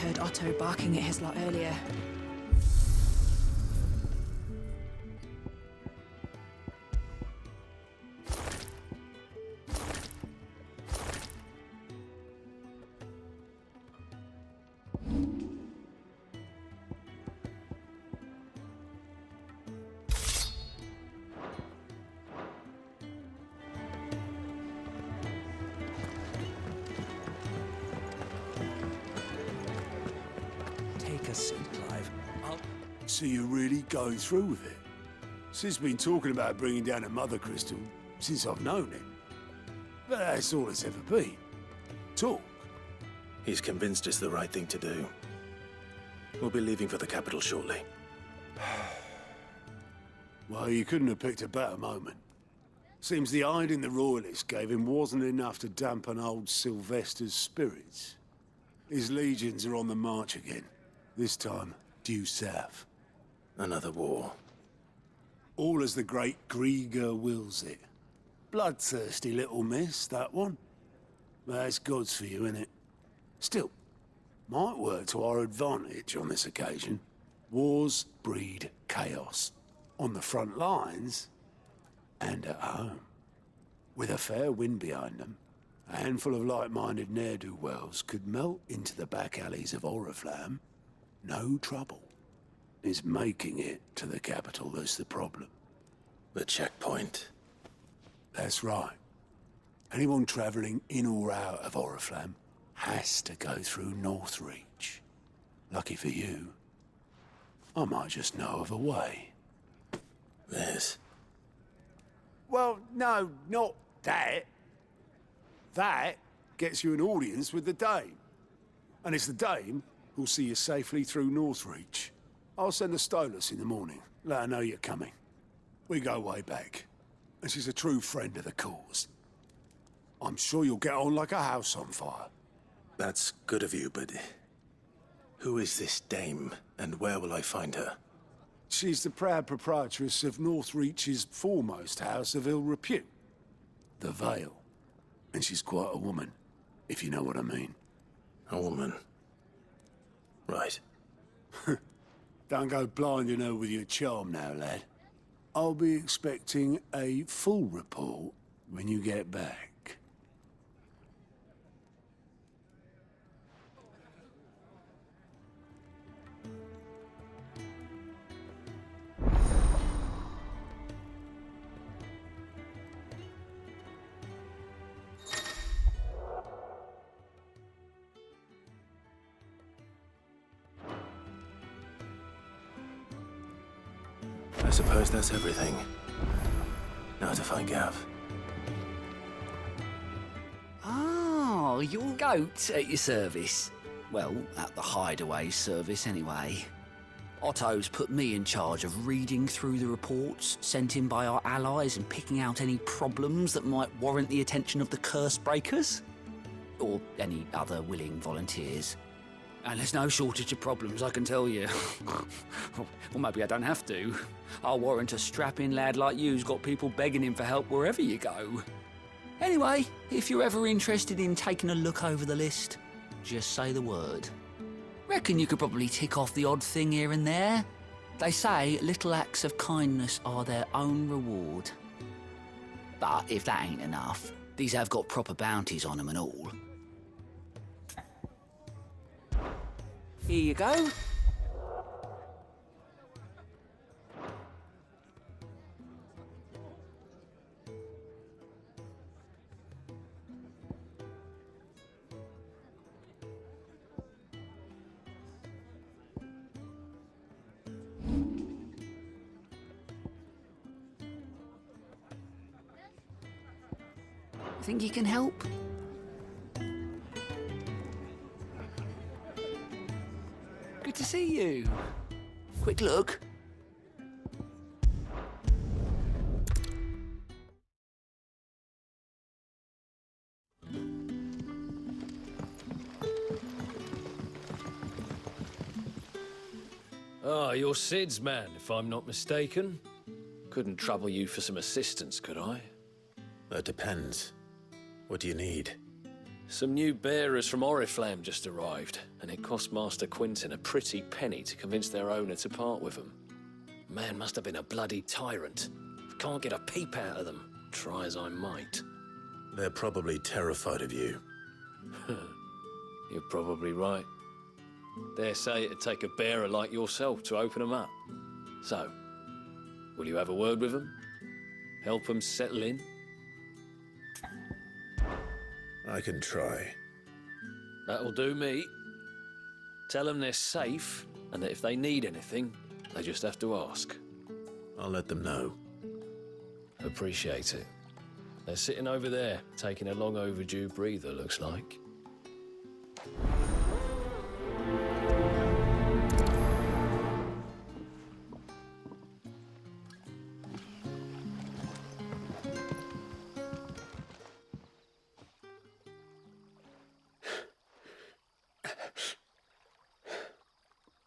heard Otto barking at his lot earlier. Take a seat, Clive. So you're really going through with it? Sid's been talking about bringing down a mother crystal since I've known him. But that's all it's ever been. Talk. He's convinced it's the right thing to do. We'll be leaving for the capital shortly. Well, you couldn't have picked a better moment. Seems the hiding the royalists gave him wasn't enough to dampen old Sylvester's spirits. His legions are on the march again. This time, due south. Another war. All as the great Grieger wills it. Bloodthirsty little miss, that one. That's God's for you, innit? Still, might work to our advantage on this occasion. Wars breed chaos. On the front lines, and at home. With a fair wind behind them, a handful of like-minded ne'er-do-wells could melt into the back alleys of Oriflamme. No trouble. It's making it to the capital that's the problem. The checkpoint. That's right. Anyone travelling in or out of Oriflamme has to go through Northreach. Lucky for you, I might just know of a way. This. Well, no, not that. That gets you an audience with the Dame. And it's the Dame who'll see you safely through Northreach. I'll send a Stolas in the morning. Let her know you're coming. We go way back. And she's a true friend of the cause. I'm sure you'll get on like a house on fire. That's good of you, but... who is this dame, and where will I find her? She's the proud proprietress of Northreach's foremost house of ill repute. The Vale. And she's quite a woman, if you know what I mean. A woman. Right. Don't go blinding her with your charm now, lad. I'll be expecting a full report when you get back. I suppose that's everything. Now to find Gav. Oh, your goat at your service. Well, at the hideaway service anyway. Otto's put me in charge of reading through the reports sent in by our allies and picking out any problems that might warrant the attention of the curse breakers. Or any other willing volunteers. And there's no shortage of problems, I can tell you. Well, maybe I don't have to. I'll warrant a strapping lad like you's got people begging him for help wherever you go. Anyway, if you're ever interested in taking a look over the list, just say the word. Reckon you could probably tick off the odd thing here and there. They say little acts of kindness are their own reward. But if that ain't enough, these have got proper bounties on them and all. Here you go. Think you can help? Good to see you. Quick look. Ah, you're Sid's man, if I'm not mistaken. Couldn't trouble you for some assistance, could I? That depends. What do you need? Some new bearers from Oriflamme just arrived, and it cost Master Quinton a pretty penny to convince their owner to part with them. Man must have been a bloody tyrant. Can't get a peep out of them, try as I might. They're probably terrified of you. You're probably right. Dare say it'd take a bearer like yourself to open them up. So, will you have a word with them? Help them settle in? I can try. That'll do me. Tell them they're safe, and that if they need anything, they just have to ask. I'll let them know. Appreciate it. They're sitting over there, taking a long overdue breather, looks like.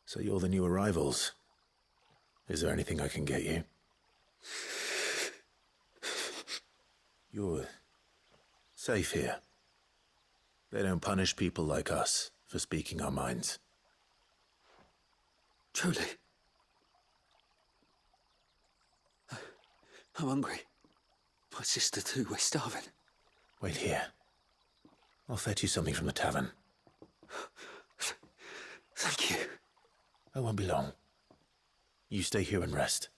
So you're the new arrivals. Is there anything I can get you? You're safe here. They don't punish people like us for speaking our minds. Truly. I'm hungry. My sister too, we're starving. Wait here. I'll fetch you something from the tavern. Thank you. I won't be long. You stay here and rest.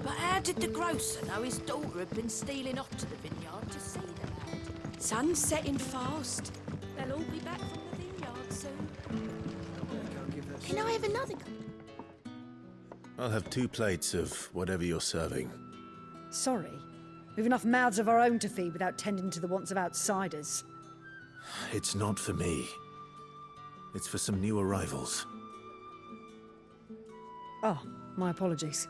But how did the grocer know his daughter had been stealing off to the vineyard to see the lad? Sun's setting fast. They'll all be back from the vineyard soon. Can I have another cup? I'll have 2 plates of whatever you're serving. Sorry. We've enough mouths of our own to feed without tending to the wants of outsiders. It's not for me. It's for some new arrivals. Oh, my apologies.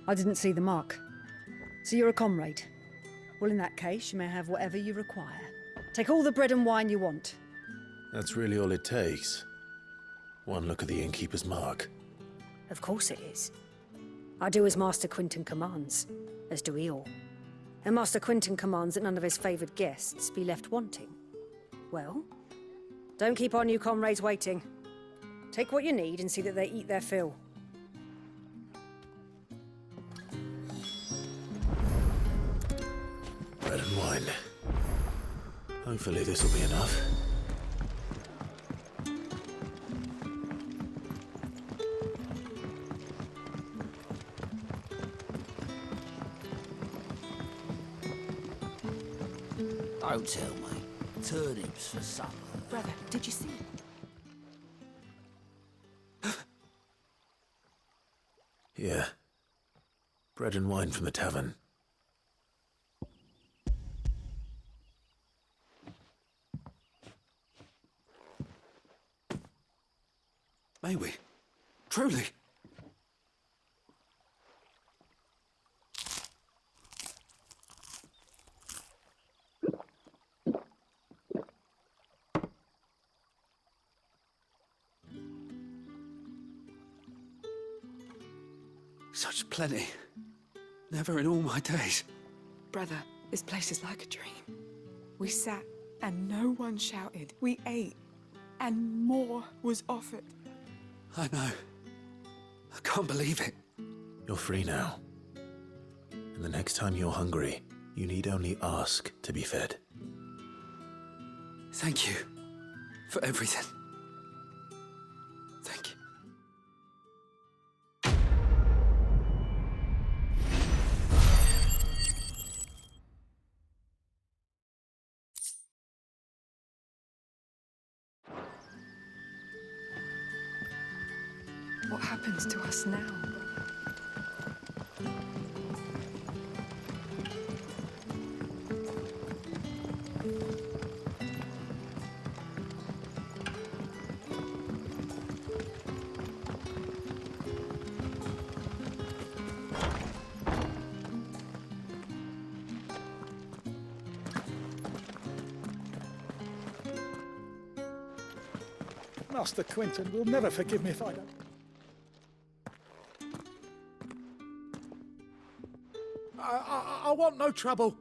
I didn't see the mark. So you're a comrade. Well, in that case, you may have whatever you require. Take all the bread and wine you want. That's really all it takes. One look at the innkeeper's mark. Of course it is. I do as Master Quinton commands, as do we all. And Master Quinton commands that none of his favoured guests be left wanting. Well, don't keep our new comrades waiting. Take what you need and see that they eat their fill. Bread and wine. Hopefully this will be enough. Don't tell me. Turnips for supper. Brother, did you see? Yeah. Bread and wine from the tavern. May we? Truly? Such plenty. Never in all my days. Brother, this place is like a dream. We sat and no one shouted. We ate and more was offered. I know. I can't believe it. You're free now. And the next time you're hungry, you need only ask to be fed. Thank you for everything. Thank you. What happens to us now? Master Quinton will never forgive me if I don't. I want no trouble.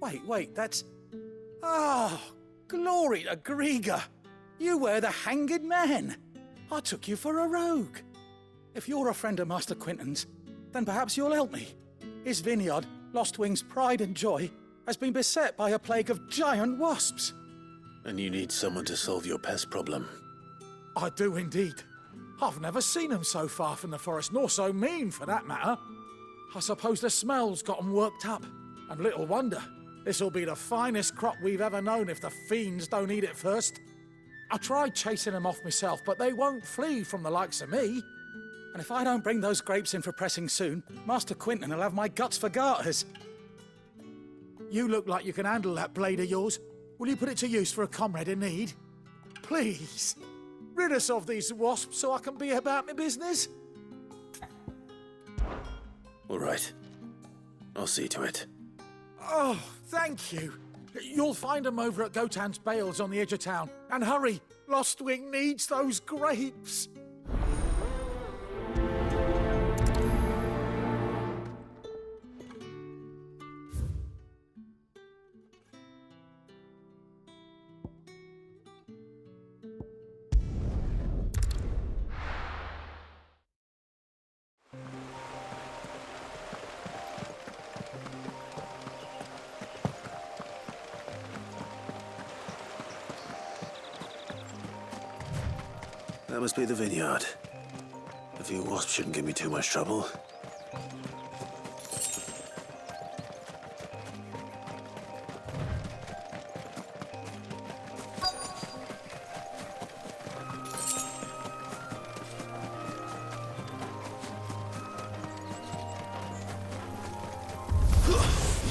Wait, that's... Oh, glory to Grieger. You were the hanged man. I took you for a rogue. If you're a friend of Master Quinton's, then perhaps you'll help me. His vineyard, Lostwing's pride and joy, has been beset by a plague of giant wasps. And you need someone to solve your pest problem. I do indeed. I've never seen them so far from the forest, nor so mean, for that matter. I suppose the smell's got them worked up. And little wonder. This'll be the finest crop we've ever known if the fiends don't eat it first. I tried chasing them off myself, but they won't flee from the likes of me. And if I don't bring those grapes in for pressing soon, Master Quinton will have my guts for garters. You look like you can handle that blade of yours. Will you put it to use for a comrade in need? Please, rid us of these wasps so I can be about my business. All right. I'll see to it. Oh, thank you. You'll find them over at Gotan's Bales on the edge of town. And hurry, Lostwing needs those grapes. That must be the vineyard. A few wasps shouldn't give me too much trouble.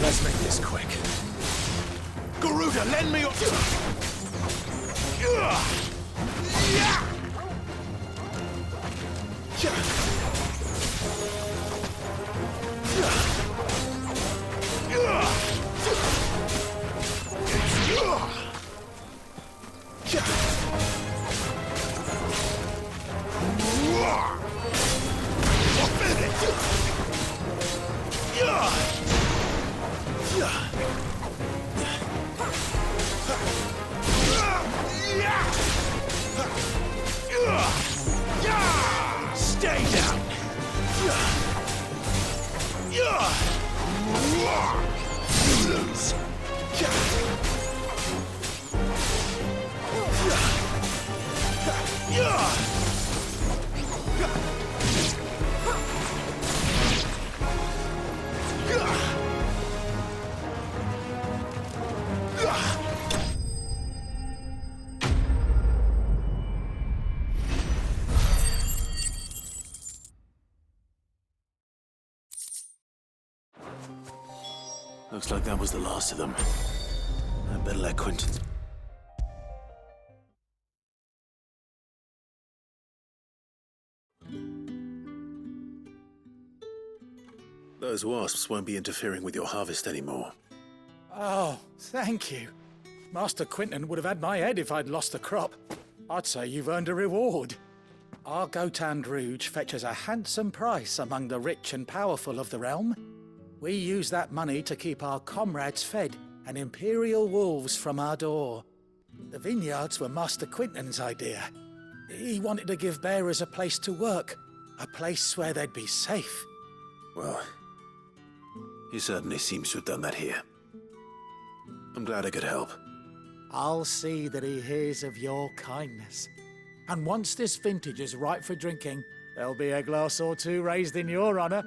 Let's make this quick. Garuda, lend me your... Stay down! You lose! Looks like that was the last of them. I better let Quinton... Those wasps won't be interfering with your harvest anymore. Oh, thank you. Master Quinton would have had my head if I'd lost the crop. I'd say you've earned a reward. Our Gotan Rouge fetches a handsome price among the rich and powerful of the realm. We use that money to keep our comrades fed and imperial wolves from our door. The vineyards were Master Quinton's idea. He wanted to give bearers a place to work, a place where they'd be safe. Well, he certainly seems to have done that here. I'm glad I could help. I'll see that he hears of your kindness. And once this vintage is ripe for drinking, there'll be a glass or two raised in your honor.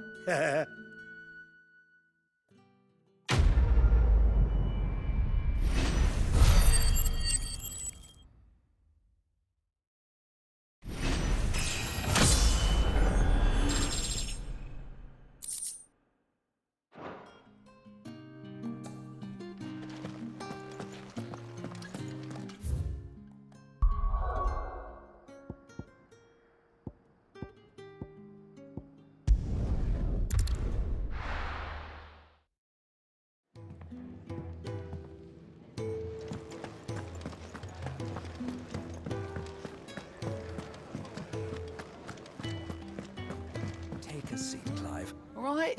a seat, Clive. All right?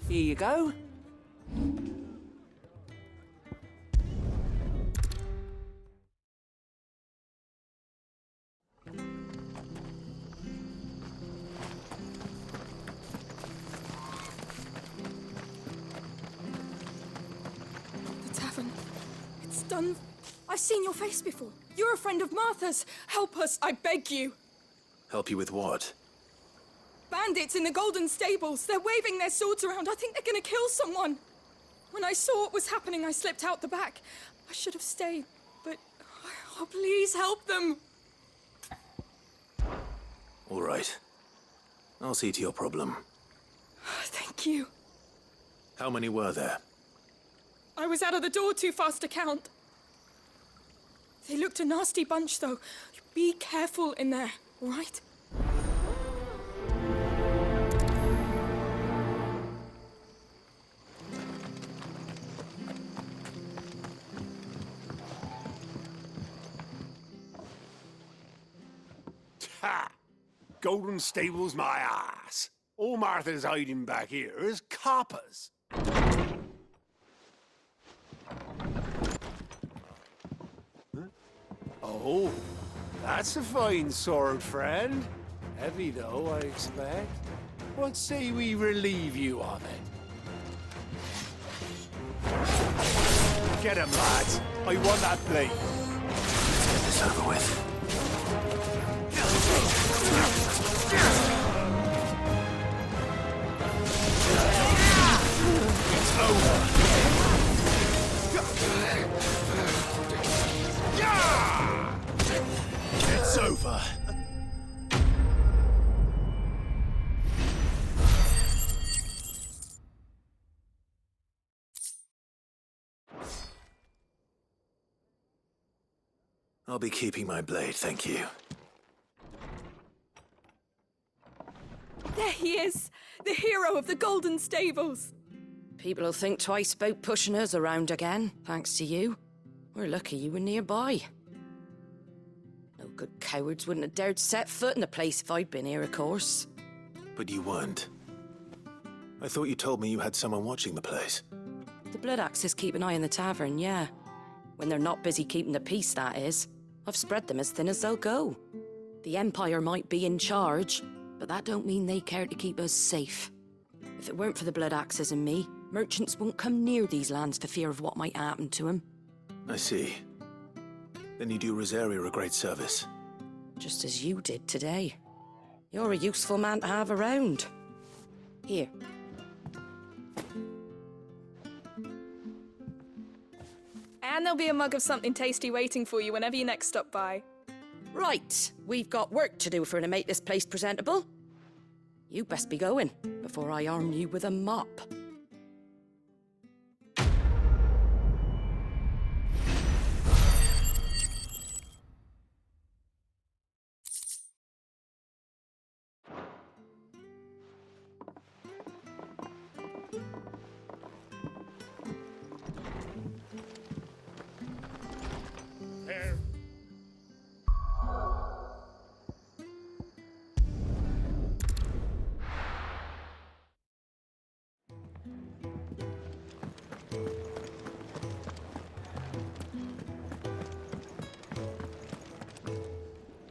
Here you go. The tavern. It's done. I've seen your face before. You're a friend of Martha's. Help us, I beg you. Help you with what? Bandits in the Golden Stables. They're waving their swords around. I think they're gonna kill someone. When I saw what was happening, I slipped out the back. I should have stayed, but... Oh, please help them. All right. I'll see to your problem. Thank you. How many were there? I was out of the door too fast to count. They looked a nasty bunch, though. Be careful in there, all right? Ha! Golden Stables my ass. All Martha's hiding back here is coppers. Oh, that's a fine sword, friend. Heavy, though, I expect. What say we relieve you of it? Get him, lads. I want that blade. Let's get this over with. It's over. It's over. I'll be keeping my blade, thank you. There he is, the hero of the Golden Stables. People will think twice about pushing us around again, thanks to you. We're lucky you were nearby. No good cowards wouldn't have dared set foot in the place if I'd been here, of course. But you weren't. I thought you told me you had someone watching the place. The Blood Axes keep an eye on the tavern, yeah. When they're not busy keeping the peace, that is. I've spread them as thin as they'll go. The Empire might be in charge, but that don't mean they care to keep us safe. If it weren't for the Blood Axes and me, merchants won't come near these lands for fear of what might happen to them. I see. Then you do Rosaria a great service. Just as you did today. You're a useful man to have around. Here. And there'll be a mug of something tasty waiting for you whenever you next stop by. Right, we've got work to do for to make this place presentable. You best be going, before I arm you with a mop.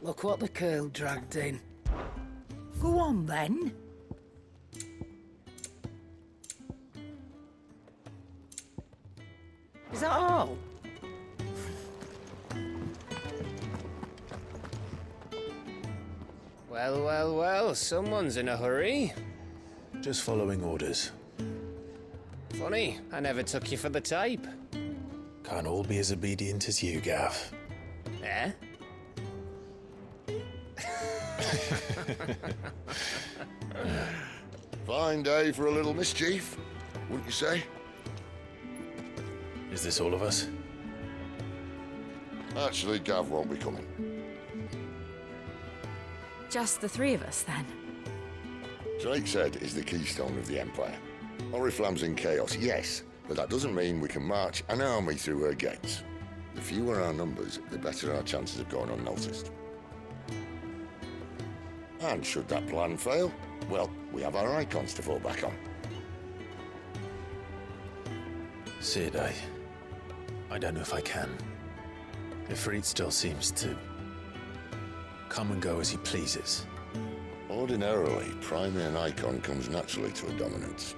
Look what the curl dragged in. Go on, then. Is that all? Well, well, well, someone's in a hurry. Just following orders. Funny, I never took you for the type. Can't all be as obedient as you, Gav. Eh? Fine day for a little mischief, wouldn't you say? Is this all of us? Actually, Gav won't be coming. Just the three of us, then? Drake's Head is the keystone of the Empire. Oriflamme's in chaos, yes, but that doesn't mean we can march an army through her gates. The fewer our numbers, the better our chances of going unnoticed. And should that plan fail, well, we have our icons to fall back on. Sid, I don't know if I can. Ifrit still seems to come and go as he pleases. Ordinarily, priming an icon comes naturally to a dominance.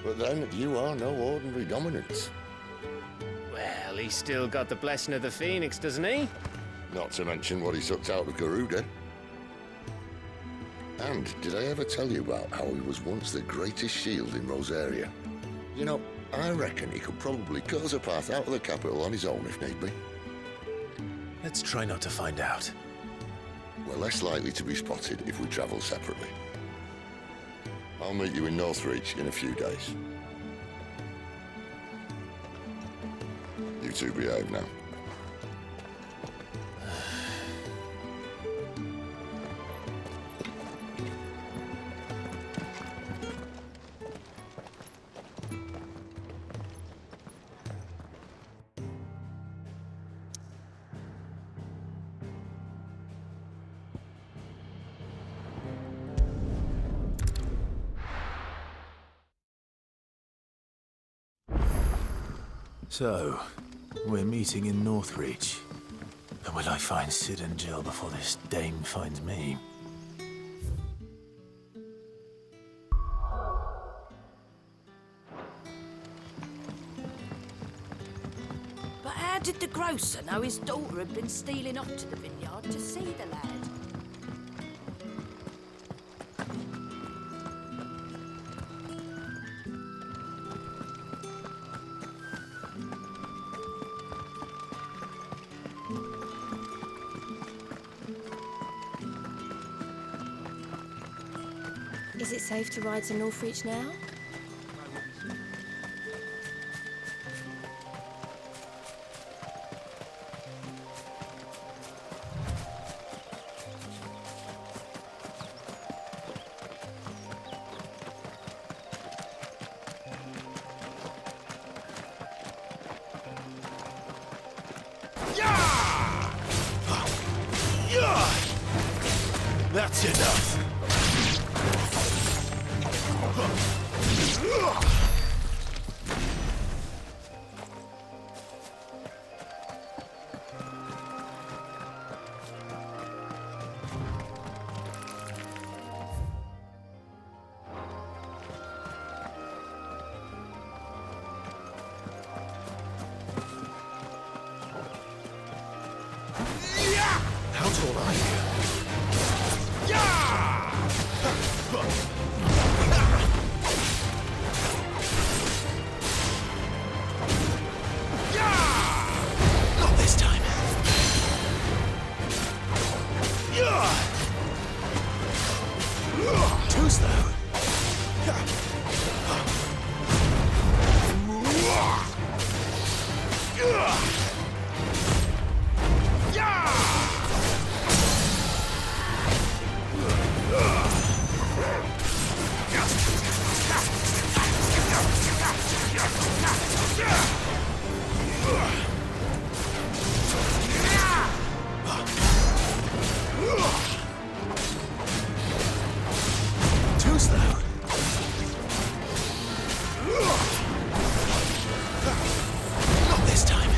But then, you are no ordinary dominance. Well, he's still got the blessing of the Phoenix, doesn't he? Not to mention what he sucked out of Garuda. And did I ever tell you about how he was once the greatest shield in Rosaria? You know, I reckon he could probably cut us a path out of the capital on his own if need be. Let's try not to find out. We're less likely to be spotted if we travel separately. I'll meet you in Northreach in a few days. You two behave now. So, we're meeting in Northreach. And will I find Sid and Jill before this dame finds me? But how did the grocer know his daughter had been stealing off to the vineyard to see the lad? Is it safe to ride to Northreach now? That's enough! How tall are you? Not this time. Too slow. Too slow. Not this time.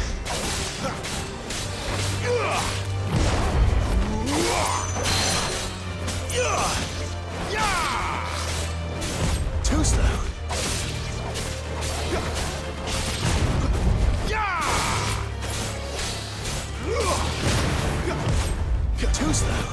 Too slow. Too slow.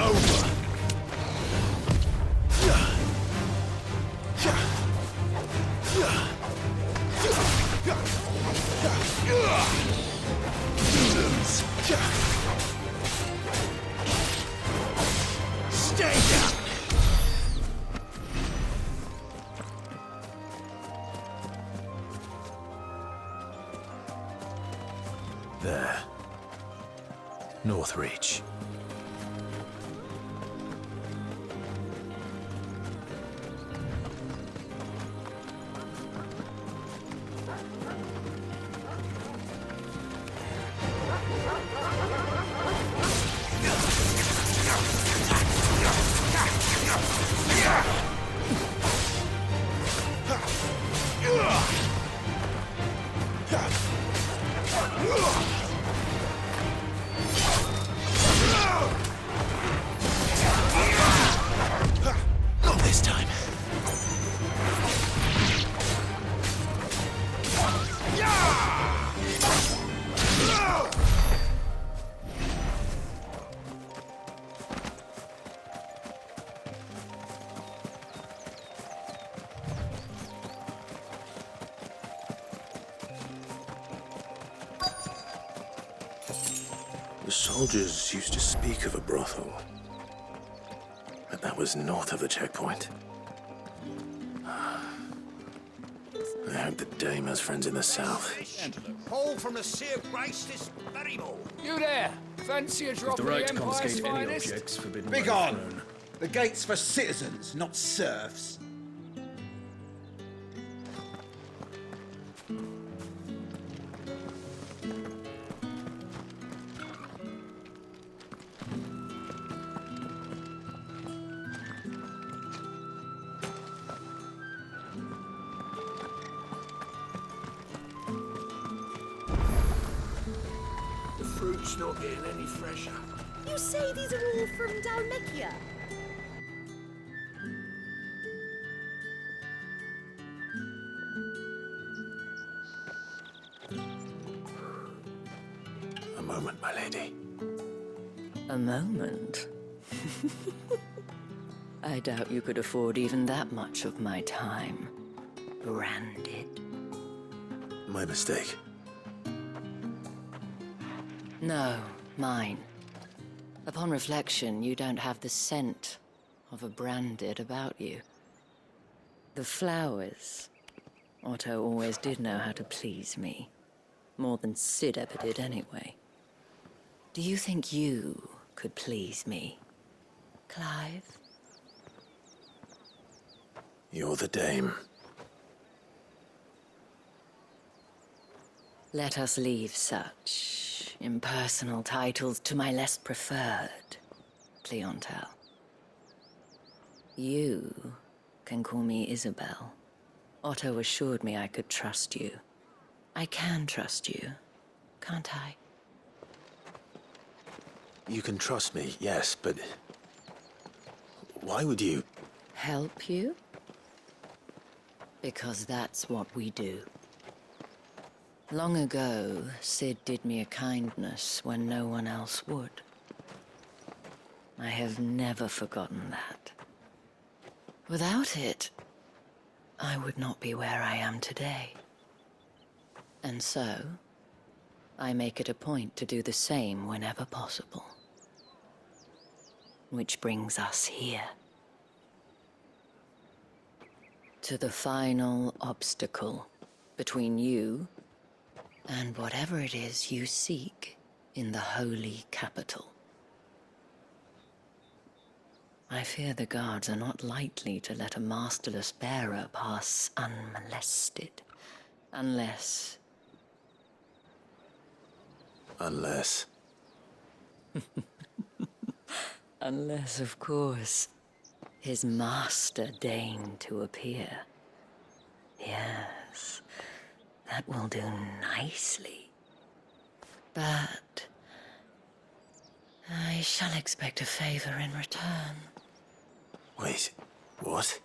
over. Stay down. There. North Reach. Not this time. The soldiers used to speak of a brothel, but that was north of the checkpoint. I hope the dame has friends in the south. All from the sea of grace this very morning. You there! Fancy a drop of the Empire's finest? forbidden. Begone! The gate's for citizens, not serfs. The fruit's not getting any fresher. You say these are all from Dalmekia? A moment, my lady. A moment? I doubt you could afford even that much of my time. Branded. My mistake. No, mine. Upon reflection, you don't have the scent of a branded about you. The flowers. Otto always did know how to please me. More than Sid ever did anyway. Do you think you could please me, Clive? You're the dame. Let us leave such impersonal titles to my less preferred clientele. You can call me Isabel. Otto assured me I could trust you. I can trust you, can't I? You can trust me, yes, but why would you? Help you? Because that's what we do. Long ago, Sid did me a kindness when no one else would. I have never forgotten that. Without it, I would not be where I am today. And so, I make it a point to do the same whenever possible. Which brings us here. To the final obstacle between you and whatever it is you seek in the holy capital. I fear the guards are not likely to let a masterless bearer pass unmolested, unless... Unless... Unless, of course, his master deigned to appear. Yes, that will do nicely. But I shall expect a favor in return. Wait, what?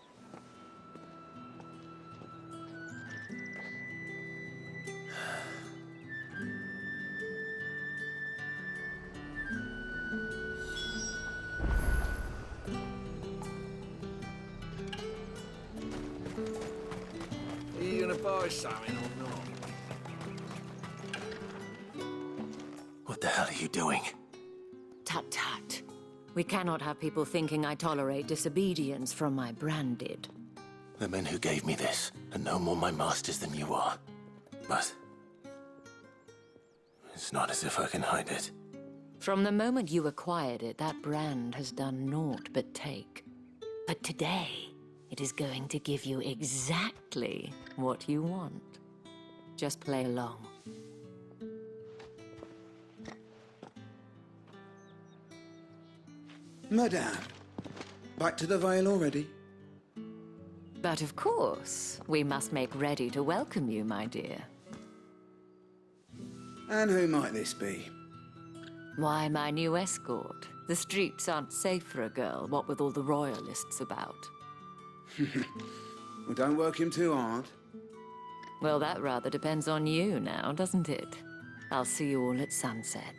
buy something or not? What the hell are you doing? Tut tut. We cannot have people thinking I tolerate disobedience from my branded. The men who gave me this are no more my masters than you are. But it's not as if I can hide it. From the moment you acquired it, that brand has done naught but take. But today, it is going to give you exactly what you want. Just play along. Madame, back to the Vale already? But of course, we must make ready to welcome you, my dear. And who might this be? Why, my new escort. The streets aren't safe for a girl, what with all the royalists about. Well, don't work him too hard. Well, that rather depends on you now, doesn't it? I'll see you all at sunset.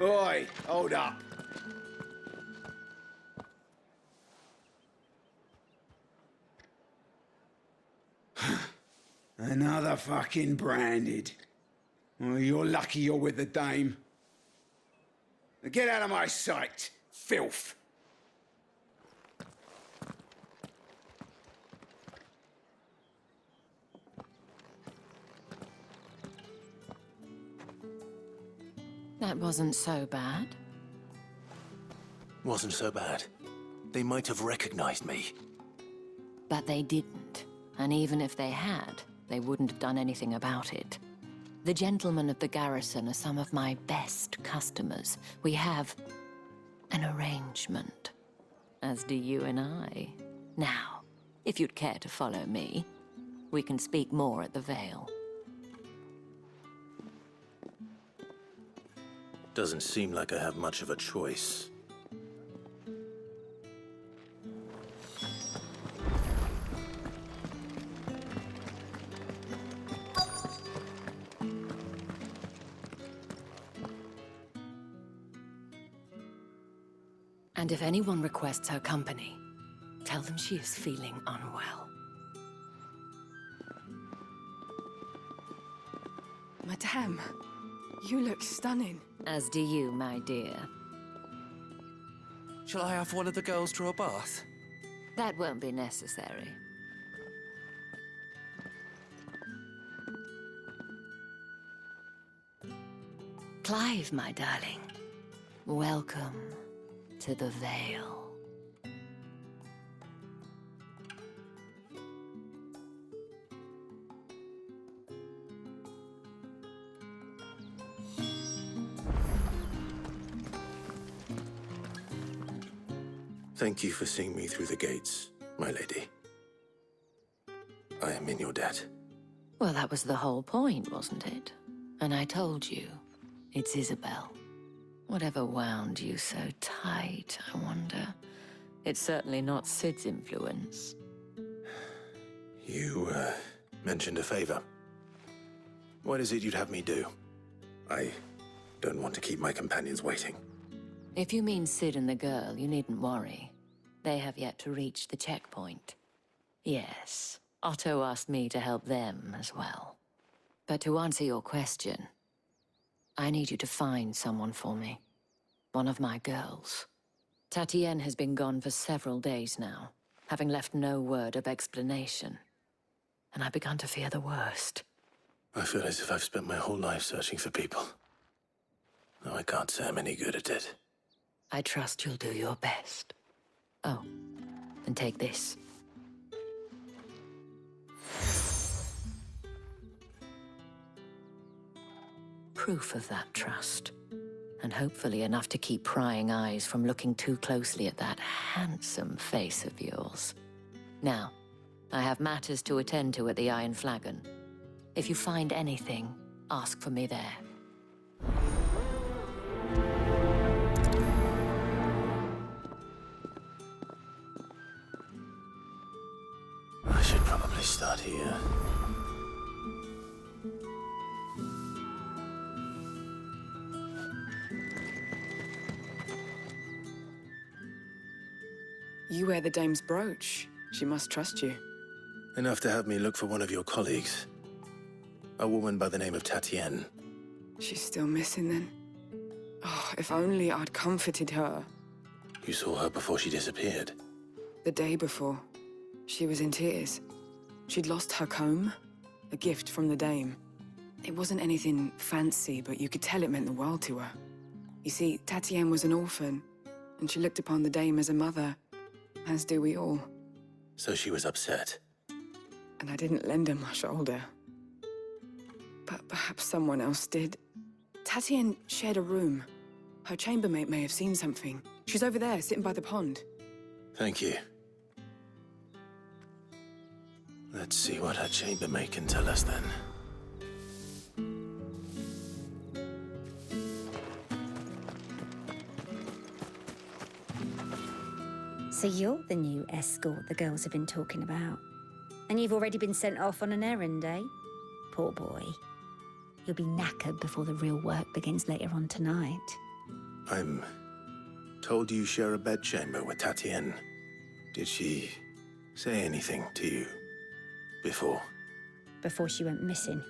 Oi, hold up. Another fucking branded. Well, you're lucky you're with the dame. Now get out of my sight, filth. That wasn't so bad. Wasn't so bad. They might have recognized me. But they didn't. And even if they had, they wouldn't have done anything about it. The gentlemen of the garrison are some of my best customers. We have an arrangement, as do you and I. Now, if you'd care to follow me, we can speak more at the Vale. Doesn't seem like I have much of a choice. And if anyone requests her company, tell them she is feeling unwell. Madame, you look stunning. As do you, my dear. Shall I have one of the girls draw a bath? That won't be necessary. Clive, my darling. Welcome to the Vale. Thank you for seeing me through the gates, my lady. I am in your debt. Well, that was the whole point, wasn't it? And I told you, it's Isabel. Whatever wound you so tight, I wonder. It's certainly not Sid's influence. You, mentioned a favor. What is it you'd have me do? I don't want to keep my companions waiting. If you mean Sid and the girl, you needn't worry. They have yet to reach the checkpoint. Yes, Otto asked me to help them as well. But to answer your question, I need you to find someone for me. One of my girls. Tatienne has been gone for several days now, having left no word of explanation. And I've begun to fear the worst. I feel as if I've spent my whole life searching for people. Though I can't say I'm any good at it. I trust you'll do your best. Oh, and take this. Proof of that trust. And hopefully enough to keep prying eyes from looking too closely at that handsome face of yours. Now, I have matters to attend to at the Iron Flagon. If you find anything, ask for me there. I should probably start here. You wear the dame's brooch. She must trust you. Enough to have me look for one of your colleagues. A woman by the name of Tatienne. She's still missing then. Oh, if only I'd comforted her. You saw her before she disappeared? The day before. She was in tears. She'd lost her comb, a gift from the dame. It wasn't anything fancy, but you could tell it meant the world to her. You see, Tatienne was an orphan, and she looked upon the dame as a mother, as do we all. So she was upset. And I didn't lend her my shoulder. But perhaps someone else did. Tatienne shared a room. Her chambermaid may have seen something. She's over there, sitting by the pond. Thank you. Let's see what her chambermaid can tell us then. So you're the new escort the girls have been talking about. And you've already been sent off on an errand, eh? Poor boy. You'll be knackered before the real work begins later on tonight. I'm told you share a bedchamber with Tatienne. Did she say anything to you before? Before she went missing.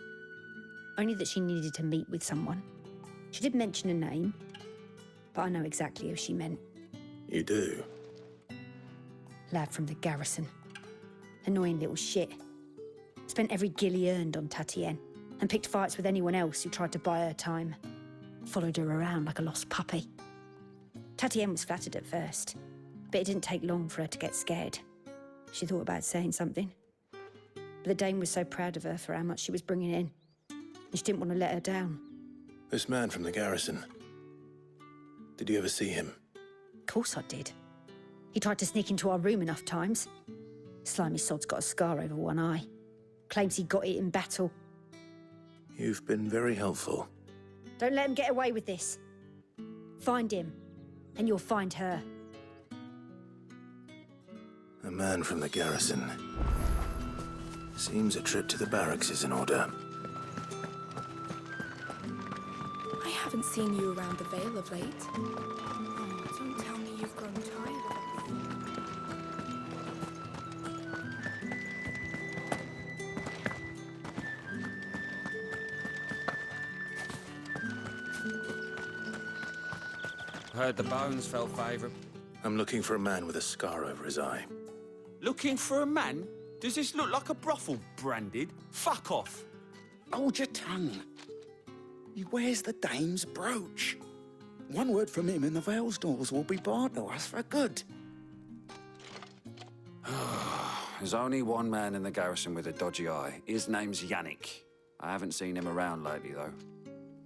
Only that she needed to meet with someone. She did mention a name, but I know exactly who she meant. You do? Lad from the garrison. Annoying little shit. Spent every guil he earned on Tatienne, and picked fights with anyone else who tried to buy her time. Followed her around like a lost puppy. Tatienne was flattered at first, but it didn't take long for her to get scared. She thought about saying something. But the dame was so proud of her for how much she was bringing in, and she didn't want to let her down. This man from the garrison. Did you ever see him? Of course I did. He tried to sneak into our room enough times. Slimy sod's got a scar over one eye. Claims he got it in battle. You've been very helpful. Don't let him get away with this. Find him, and you'll find her. A man from the garrison. Seems a trip to the barracks is in order. I haven't seen you around the Vale of late. Oh, don't tell me you've grown tired of us. Heard the bones fell favourable. I'm looking for a man with a scar over his eye. Looking for a man? Does this look like a brothel, Branded? Fuck off. Hold your tongue. He wears the dame's brooch. One word from him and the Vale's doors will be barred to us for good. There's only one man in the garrison with a dodgy eye. His name's Yannick. I haven't seen him around lately, though.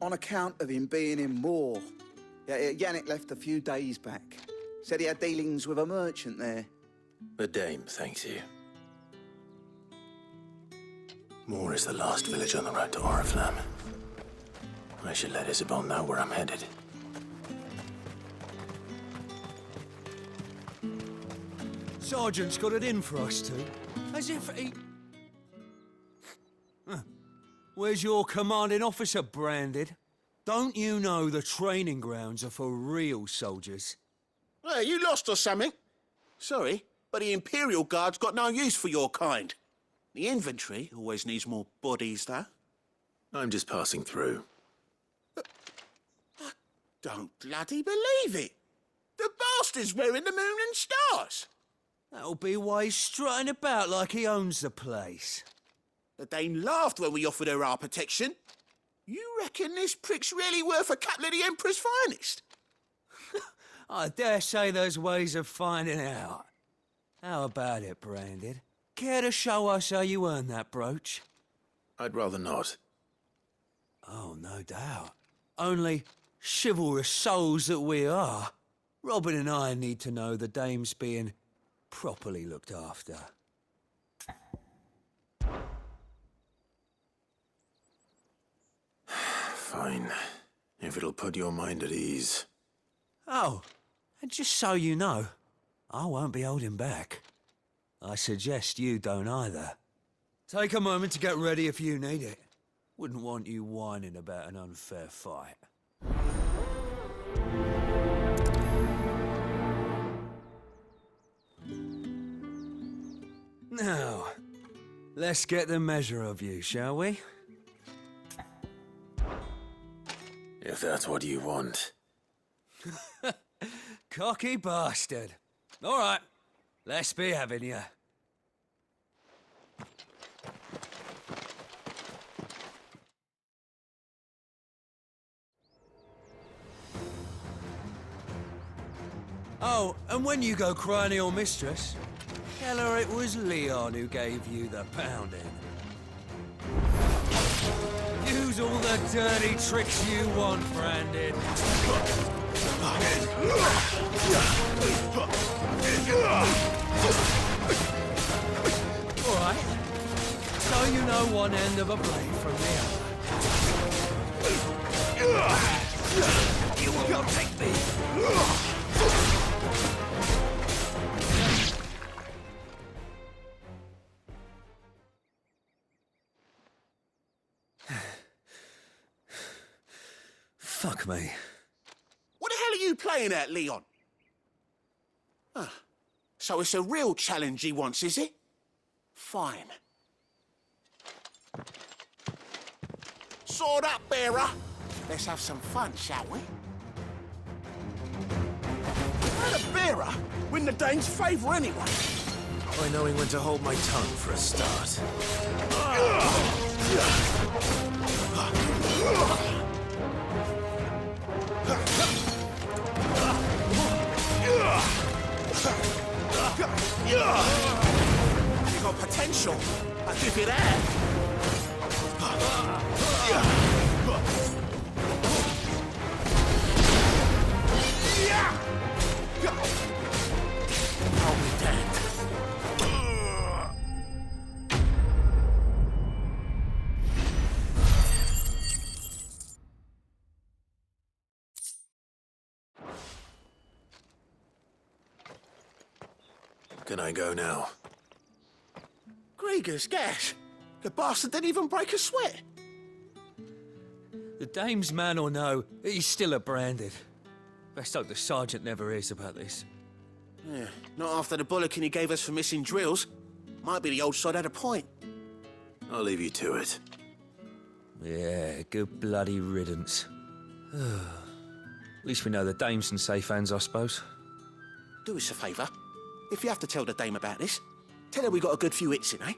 On account of him being in war. Yeah, Yannick left a few days back. Said he had dealings with a merchant there. The dame thanks you. Moor is the last village on the road to Oriflamme. I should let Isabel know where I'm headed. Sergeant's got it in for us two. As if he... Where's your commanding officer, Branded? Don't you know the training grounds are for real soldiers? Hey, you lost or something? Sorry, but the Imperial Guard's got no use for your kind. The infantry always needs more bodies, though. I'm just passing through. I don't bloody believe it. The bastard's wearing the moon and stars. That'll be why he's strutting about like he owns the place. The Dane laughed when we offered her our protection. You reckon this prick's really worth a couple of the Emperor's finest? I dare say there's ways of finding out. How about it, Branded? Care to show us how you earned that brooch? I'd rather not. Oh, no doubt. Only chivalrous souls that we are, Robin and I need to know the dame's being properly looked after. Fine. If it'll put your mind at ease. Oh, and just so you know, I won't be holding back. I suggest you don't either. Take a moment to get ready if you need it. Wouldn't want you whining about an unfair fight. Now, let's get the measure of you, shall we? If that's what you want. Cocky bastard. All right, let's be having you. Oh, and when you go crying to your mistress, tell her it was Leon who gave you the pounding. Use all the dirty tricks you want, Brandon. All right. So you know one end of a blade from the other. You will not take me. Fuck me. What the hell are you playing at, Leon? Ah, so it's a real challenge he wants, is it? Fine. Sword up, bearer. Let's have some fun, shall we? How the bearer win the Dane's favour anyway? By knowing when to hold my tongue for a start. You got potential. I'll give you that. I'll be damned. Can I go now? Grieger's gas. The bastard didn't even break a sweat. The dame's man or no, he's still a branded. Best hope the sergeant never hears about this. Yeah, not after the bullocking he gave us for missing drills. Might be the old sod had a point. I'll leave you to it. Yeah, good bloody riddance. At least we know the dame's in safe hands, I suppose. Do us a favour. If you have to tell the dame about this, tell her we got a good few hits in, eh?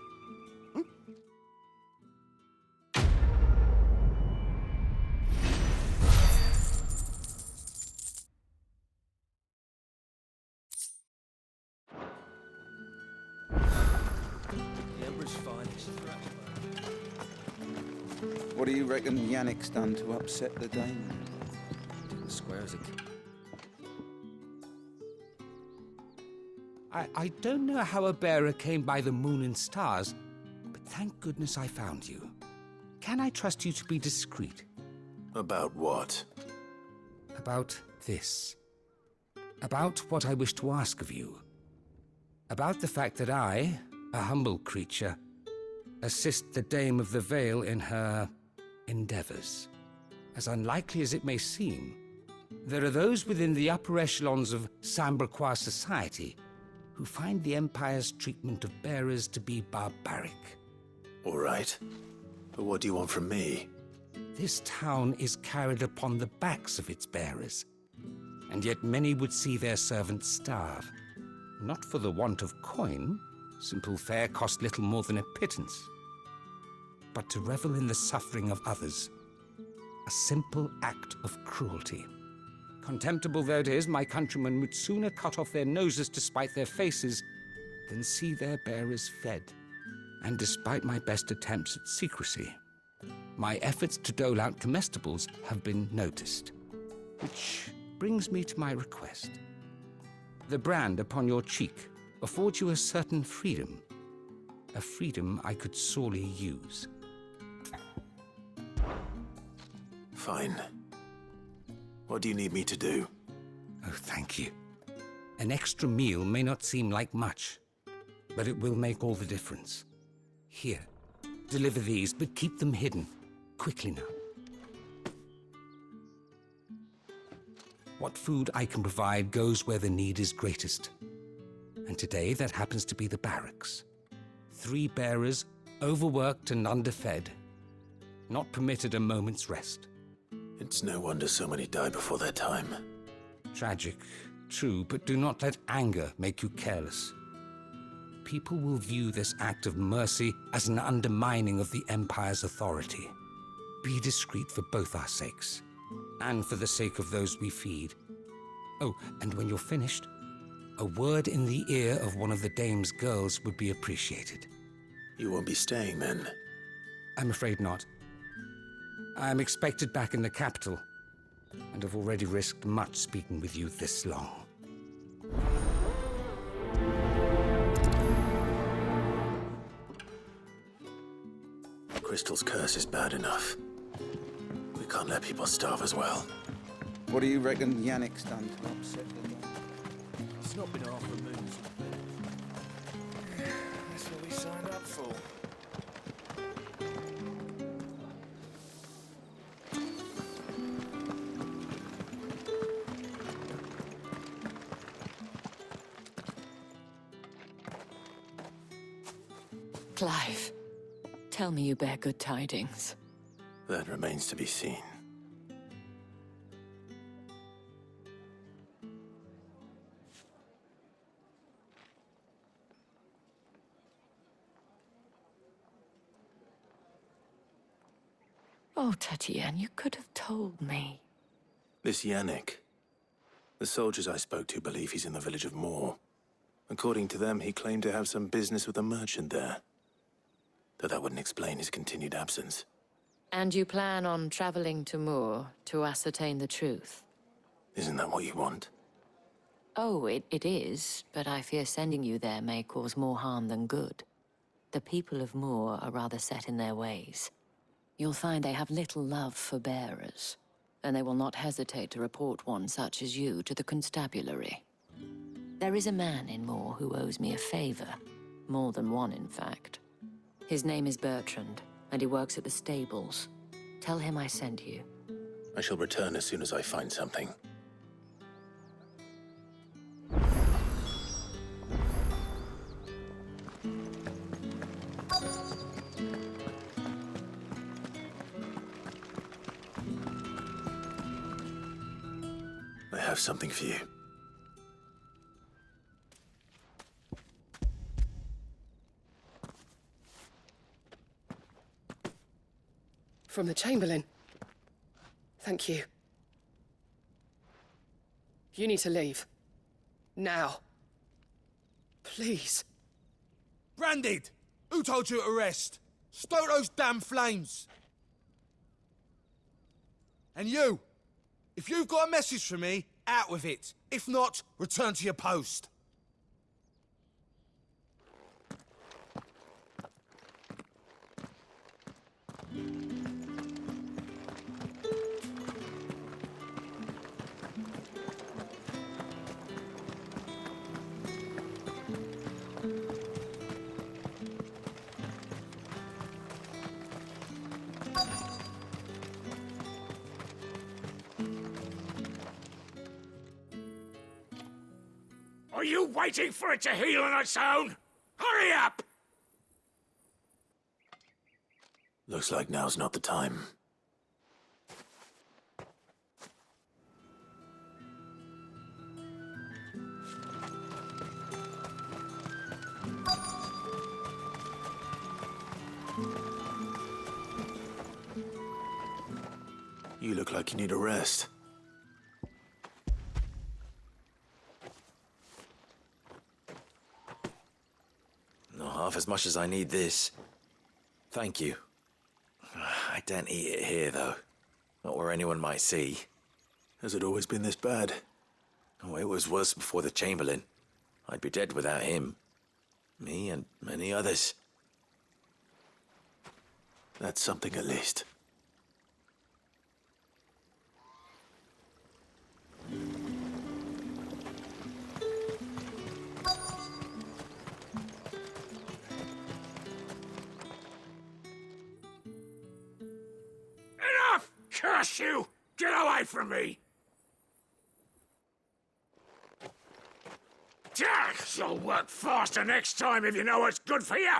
What do you reckon Yannick's done to upset the dame? Square as a... I don't know how a bearer came by the moon and stars, but thank goodness I found you. Can I trust you to be discreet? About what? About this. About what I wish to ask of you. About the fact that I, a humble creature, assist the Dame of the Vale in her endeavors. As unlikely as it may seem, there are those within the upper echelons of Samberquois society who find the Empire's treatment of bearers to be barbaric. All right. But what do you want from me? This town is carried upon the backs of its bearers, and yet many would see their servants starve. Not for the want of coin, simple fare cost little more than a pittance, but to revel in the suffering of others, a simple act of cruelty. Contemptible though it is, my countrymen would sooner cut off their noses to spite their faces than see their bearers fed. And despite my best attempts at secrecy, my efforts to dole out comestibles have been noticed. Which brings me to my request. The brand upon your cheek affords you a certain freedom, a freedom I could sorely use. Fine. What do you need me to do? Oh, thank you. An extra meal may not seem like much, but it will make all the difference. Here, deliver these, but keep them hidden. Quickly now. What food I can provide goes where the need is greatest. And today, that happens to be the barracks. 3 bearers, overworked and underfed, not permitted a moment's rest. It's no wonder so many die before their time. Tragic, true, but do not let anger make you careless. People will view this act of mercy as an undermining of the Empire's authority. Be discreet for both our sakes, and for the sake of those we feed. Oh, and when you're finished, a word in the ear of one of the dame's girls would be appreciated. You won't be staying, then? I'm afraid not. I'm expected back in the capital, and have already risked much speaking with you this long. Crystal's curse is bad enough. We can't let people starve as well. What do you reckon Yannick's done to upset the law? It's not been half a moon. That's what we signed up for. Clive, tell me you bear good tidings. That remains to be seen. Oh, Tatienne, you could have told me. This Yannick. The soldiers I spoke to believe he's in the village of Moor. According to them, he claimed to have some business with a merchant there. Though that wouldn't explain his continued absence. And you plan on traveling to Moor to ascertain the truth? Isn't that what you want? Oh, it is, but I fear sending you there may cause more harm than good. The people of Moor are rather set in their ways. You'll find they have little love for bearers, and they will not hesitate to report one such as you to the constabulary. There is a man in Moor who owes me a favor. More than one, in fact. His name is Bertrand, and he works at the stables. Tell him I sent you. I shall return as soon as I find something. I have something for you. From the Chamberlain. Thank you. You need to leave. Now. Please. Branded! Who told you to rest? Stoke those damn flames! And you! If you've got a message for me, out with it. If not, return to your post. Are you waiting for it to heal on its own? Hurry up! Looks like now's not the time. You look like you need a rest. Not half as much as I need this. Thank you. I daren't eat it here, though. Not where anyone might see. Has it always been this bad? Oh, it was worse before the Chamberlain. I'd be dead without him. Me and many others. That's something at least. Enough! Curse you! Get away from me! You'll work faster next time if you know what's good for you!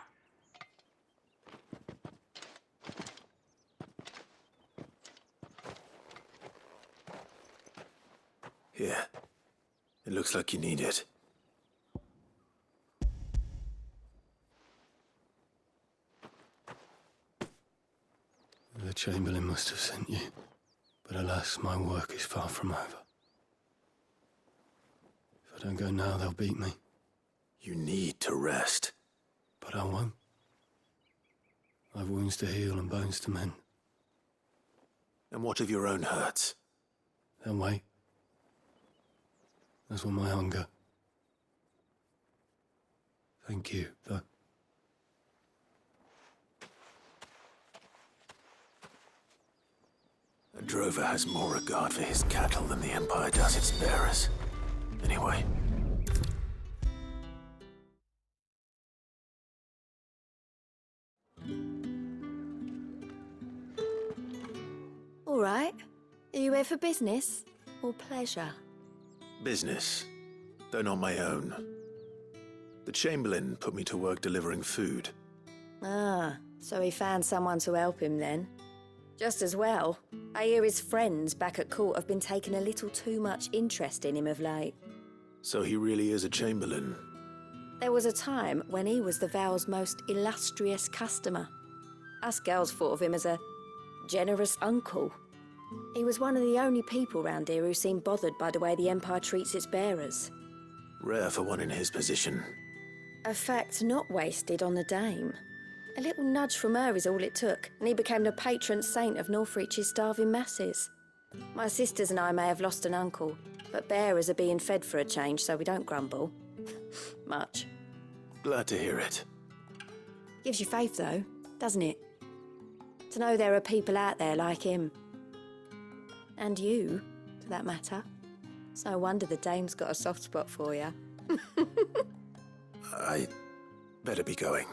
Here. It looks like you need it. The Chamberlain must have sent you. But alas, my work is far from over. If I don't go now, they'll beat me. You need to rest. But I won't. I've wounds to heal and bones to mend. And what of your own hurts? They'll wait. As will my hunger. Thank you, though. A drover has more regard for his cattle than the Empire does its bearers. Anyway. All right. Are you here for business or pleasure? Business, though not my own. The Chamberlain put me to work delivering food. Ah, so he found someone to help him then. Just as well. I hear his friends back at court have been taking a little too much interest in him of late. So he really is a Chamberlain. There was a time when he was the Vale's most illustrious customer. Us girls thought of him as a generous uncle. He was one of the only people round here who seemed bothered by the way the Empire treats its bearers. Rare for one in his position. A fact not wasted on the Dame. A little nudge from her is all it took, and he became the patron saint of Northreach's starving masses. My sisters and I may have lost an uncle, but bearers are being fed for a change, so we don't grumble. Much. Glad to hear it. Gives you faith, though, doesn't it? To know there are people out there like him. And you, for that matter. It's no wonder the Dame's got a soft spot for you. I better be going.